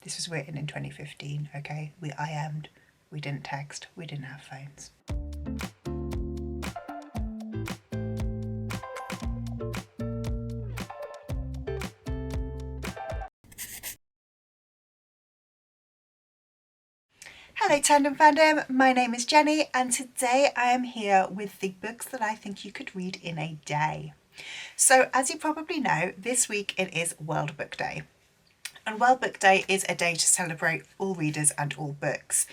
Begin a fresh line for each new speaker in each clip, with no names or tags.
This was written in 2015, okay? We IM'd, we didn't text, we didn't have phones. Hello Tandem fandom, my name is Jenny and today I am here with the books that I think you could read in a day. So as you probably know, this week it is World Book Day. And World Book Day is a day to celebrate all readers and all books.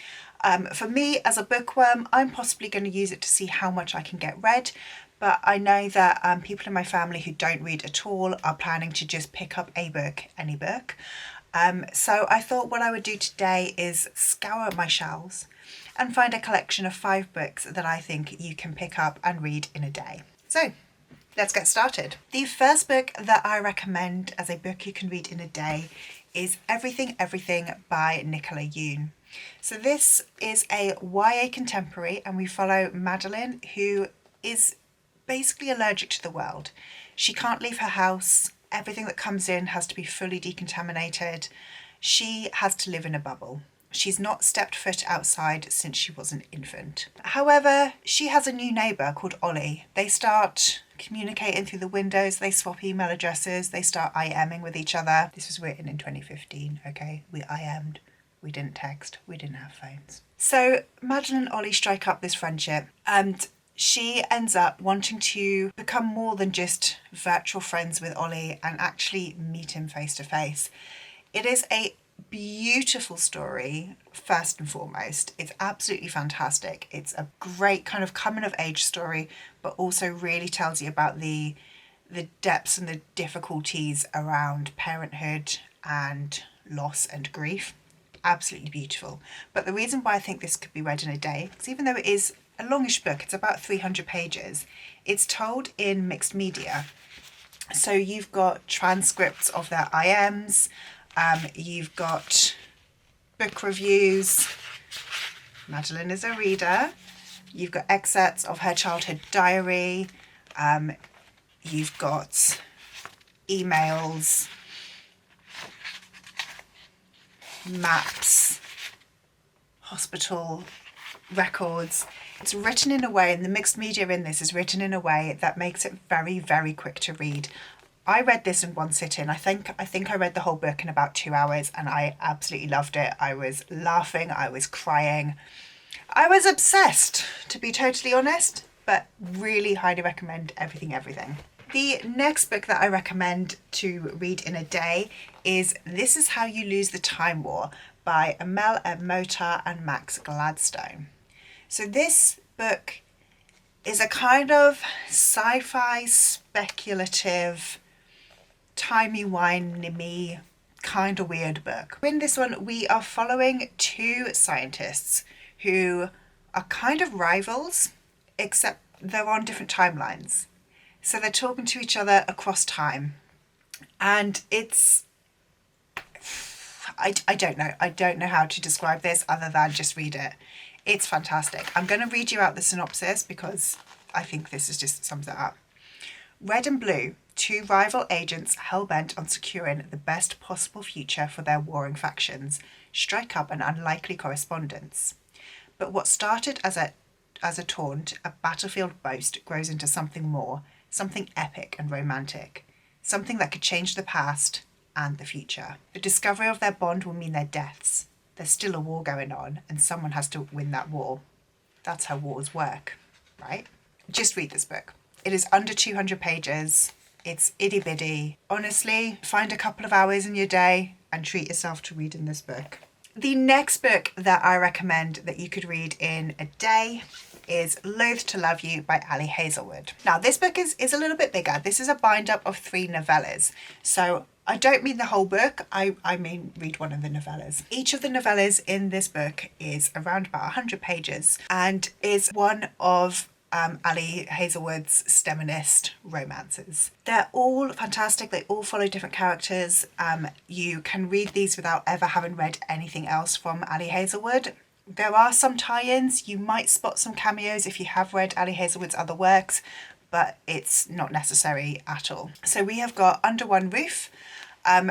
For me as a bookworm, I'm possibly going to use it to see how much I can get read, but I know that people in my family who don't read at all are planning to just pick up a book, any book. So I thought what I would do today is scour my shelves and find a collection of 5 books that I think you can pick up and read in a day. So let's get started. The first book that I recommend as a book you can read in a day is Everything Everything by Nicola Yoon. So this is a YA contemporary and we follow Madeline, who is basically allergic to the world. She can't leave her house. Everything that comes in has to be fully decontaminated. She has to live in a bubble. She's not stepped foot outside since she was an infant. However, she has a new neighbour called Ollie. They start communicating through the windows, they swap email addresses, they start IMing with each other. This was written in 2015, okay? We IM'd, we didn't text, we didn't have phones. So Madeline and Ollie strike up this friendship and she ends up wanting to become more than just virtual friends with Ollie and actually meet him face to face. It is a beautiful story, first and foremost. It's absolutely fantastic. It's a great kind of coming of age story, but also really tells you about the depths and the difficulties around parenthood and loss and grief. Absolutely beautiful. But the reason why I think this could be read in a day, because even though it is a longish book, it's about 300 pages, it's told in mixed media. So you've got transcripts of their IMs, you've got book reviews, Madeline is a reader, you've got excerpts of her childhood diary, you've got emails, maps, hospital records. It's written in a way, and the mixed media in this is written in a way that makes it very, very quick to read. I read this in one sitting. I think I read the whole book in about 2 hours and I absolutely loved it. I was laughing, I was crying. I was obsessed, to be totally honest, but really highly recommend Everything Everything. The next book that I recommend to read in a day is This Is How You Lose the Time War by Amel Motar and Max Gladstone. So this book is a kind of sci-fi, speculative, timey-wimey, kind of weird book. In this one, we are following 2 scientists who are kind of rivals, except they're on different timelines. So they're talking to each other across time. And it's... I don't know how to describe this other than just read it. It's fantastic. I'm going to read you out the synopsis because I think this is just sums it up. Red and Blue, 2 rival agents hell-bent on securing the best possible future for their warring factions, strike up an unlikely correspondence. But what started as a taunt, a battlefield boast, grows into something more, something epic and romantic, something that could change the past and the future. The discovery of their bond will mean their deaths. There's still a war going on and someone has to win that war. That's how wars work, right? Just read this book. It is under 200 pages. It's itty bitty. Honestly, find a couple of hours in your day and treat yourself to reading this book. The next book that I recommend that you could read in a day is Loathe to Love You by Ali Hazelwood. Now this book is a little bit bigger. This is a bind up of 3 novellas. So I don't mean the whole book, I mean read one of the novellas. Each of the novellas in this book is around about 100 pages and is one of Ali Hazelwood's STEMinist romances. They're all fantastic, they all follow different characters. You can read these without ever having read anything else from Ali Hazelwood. There are some tie-ins, you might spot some cameos if you have read Ali Hazelwood's other works, but it's not necessary at all. So we have got Under One Roof,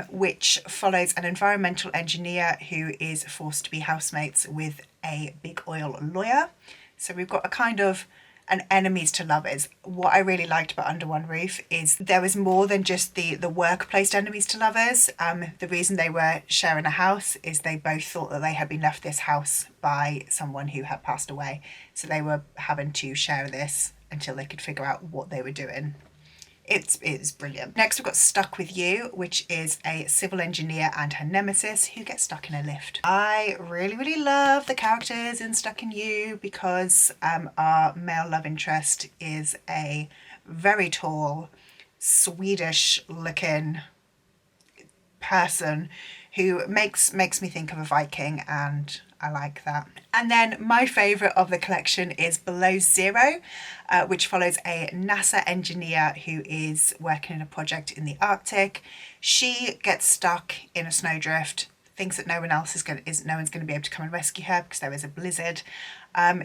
which follows an environmental engineer who is forced to be housemates with a big oil lawyer. So we've got a kind of an enemies to lovers. What I really liked about Under One Roof is there was more than just the workplace enemies to lovers. The reason they were sharing a house is they both thought that they had been left this house by someone who had passed away. So they were having to share this until they could figure out what they were doing. It's brilliant. Next we've got Stuck With You, which is a civil engineer and her nemesis who gets stuck in a lift. I really love the characters in Stuck in You because our male love interest is a very tall, Swedish looking person who makes me think of a Viking, and I like that. And then my favourite of the collection is Below Zero, which follows a NASA engineer who is working in a project in the Arctic. She gets stuck in a snowdrift, thinks that no one's going to be able to come and rescue her because there is a blizzard.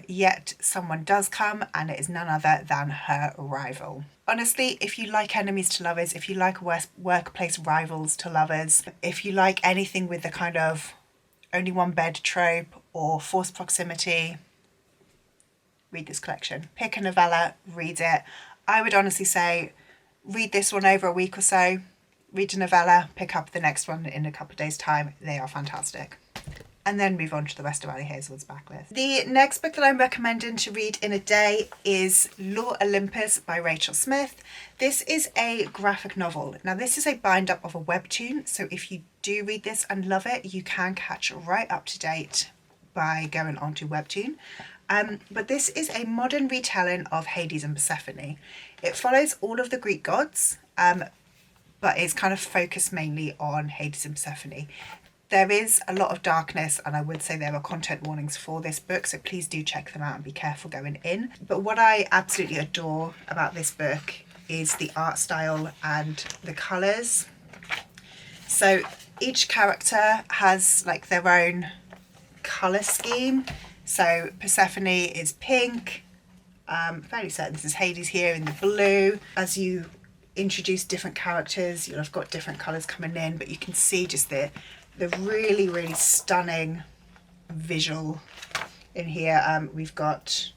Yet someone does come, and it is none other than her rival. Honestly, if you like enemies to lovers, if you like workplace rivals to lovers, if you like anything with the kind of only one bed trope or forced proximity, read this collection. Pick a novella, read it. I would honestly say read this one over a week or so, read a novella, pick up the next one in a couple of days' time. They are fantastic. And then move on to the rest of Ali Hazelwood's backlist. The next book that I'm recommending to read in a day is Law Olympus by Rachel Smith. This is a graphic novel. Now this is a bind up of a webtoon, so if you do read this and love it, you can catch right up to date by going on to webtoon. But this is a modern retelling of Hades and Persephone. It follows all of the Greek gods, but is kind of focused mainly on Hades and Persephone. There is a lot of darkness, and I would say there are content warnings for this book, so please do check them out and be careful going in. But what I absolutely adore about this book is the art style and the colours. So each character has like their own colour scheme. So Persephone is pink. I'm fairly certain this is Hades here in the blue. As you introduce different characters, you'll have got different colours coming in, but you can see just the really stunning visual in here. We've got,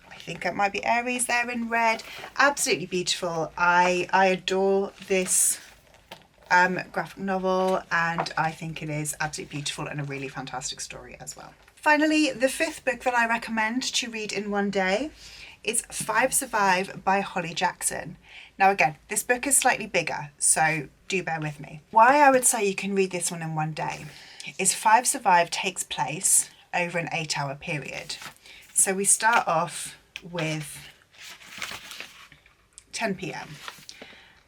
I think it might be Aries there in red. Absolutely beautiful. I adore this graphic novel, and I think it is absolutely beautiful and a really fantastic story as well. Finally, the fifth book that I recommend to read in one day is 5 Survive by Holly Jackson. Now again, this book is slightly bigger, so do bear with me. Why I would say you can read this one in one day is 5 Survive takes place over an 8-hour period. So we start off with 10 p.m.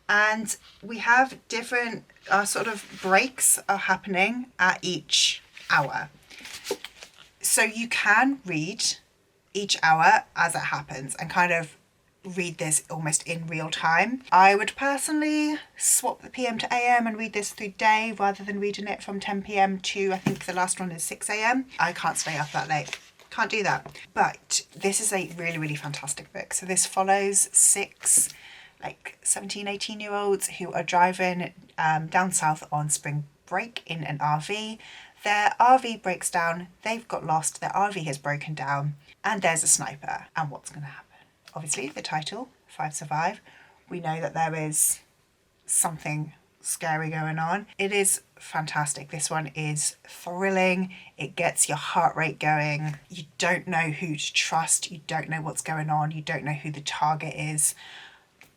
and we have different sort of breaks are happening at each hour. So you can read each hour as it happens and kind of read this almost in real time. I would personally swap the PM to AM and read this through day rather than reading it from 10 p.m. to, I think the last one is 6 a.m. I can't stay up that late. Can't do that. But this is a really fantastic book. So this follows 6 like 17, 18-year-olds who are driving down south on spring break in an RV. Their RV breaks down, they've got lost, their RV has broken down, and there's a sniper. And what's going to happen? Obviously, the title, 5 Survive, we know that there is something scary going on. It is fantastic. This one is thrilling. It gets your heart rate going. You don't know who to trust. You don't know what's going on. You don't know who the target is.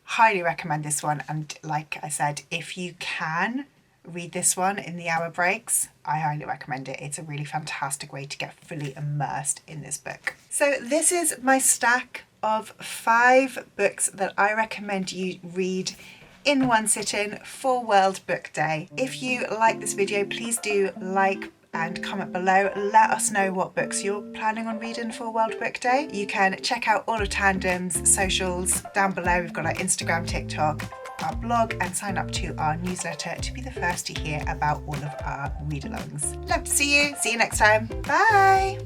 Highly recommend this one. And like I said, if you can read this one in the hour breaks, I highly recommend it. It's a really fantastic way to get fully immersed in this book. So this is my stack of 5 books that I recommend you read in one sitting for World Book Day. If you like this video, please do like and comment below. Let us know what books you're planning on reading for World Book Day. You can check out all of Tandem's socials down below. We've got our Instagram, TikTok, our blog, and sign up to our newsletter to be the first to hear about all of our read-alongs. Love to see you. See you next time. Bye.